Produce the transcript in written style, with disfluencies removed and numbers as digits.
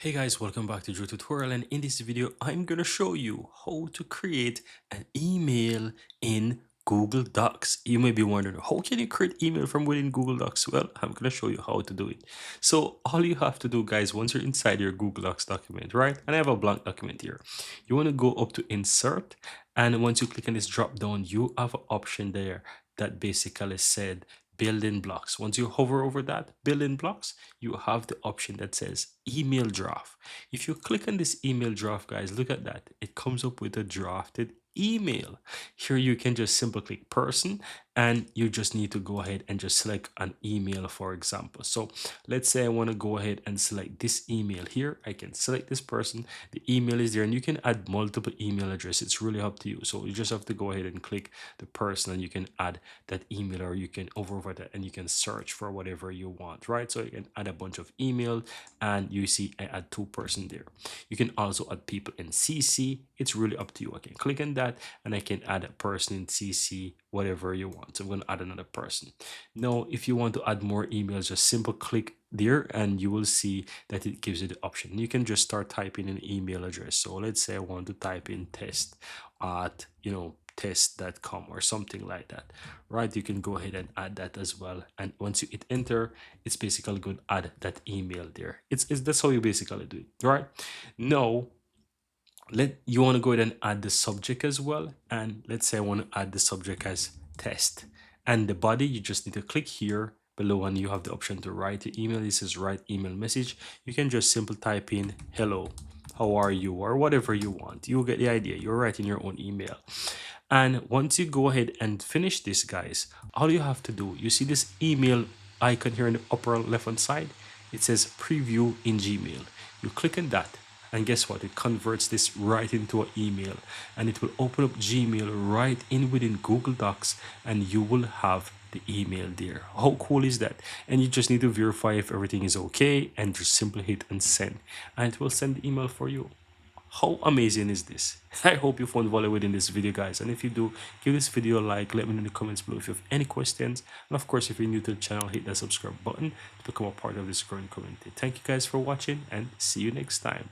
Hey guys, welcome back to Drew Tutorial, and in this video I'm gonna show you how to create an email in Google Docs. You may be wondering, how can you create email from within Google Docs? Well, I'm gonna show you how to do it. So all you have to do, guys, once you're inside your Google Docs document, right? And I have a blank document here. You want to go up to insert, and once you click on this drop down, you have an option there that basically said building blocks. Once you hover over that building blocks, you have the option that says email draft. If you click on this email draft, guys, look at that. It comes up with a drafted email. Here you can just simply click person, and you just need to go ahead and just select an email, for example. So let's say I want to go ahead and select this email here. I can select this person. The email is there, and you can add multiple email address. It's really up to you. So you just have to go ahead and click the person, and you can add that email, or you can hover over that and you can search for whatever you want, right? So you can add a bunch of email, and you see I add two person there. You can also add people in CC. It's really up to you. I can click on that and I can add a person in CC, whatever you want. So I'm going to add another person. Now, if you want to add more emails, just simple click there and you will see that it gives you the option. You can just start typing an email address. So let's say I want to type in test at, test.com or something like that, right? You can go ahead and add that as well, and once you hit enter, it's basically going to add that email there. It's that's how you basically do it, right? Now you want to go ahead and add the subject as well, and let's say I want to add the subject as test, and the body, you just need to click here below and you have the option to write your email. This is write email message. You can just simply type in hello, how are you, or whatever you want. You'll get the idea. You're writing your own email. And once you go ahead and finish this, guys, all you have to do, you see this email icon here in the upper left hand side, it says preview in Gmail. You click on that, and guess what? It converts this right into an email, and it will open up Gmail right in within Google Docs, and you will have the email there. How cool is that? And you just need to verify if everything is okay, and just simply hit and send, and it will send the email for you. How amazing is this? I hope you found value within this video, guys, and if you do, give this video a like. Let me know in the comments below if you have any questions, and of course, if you're new to the channel, hit that subscribe button to become a part of this growing community. Thank you guys for watching, and see you next time.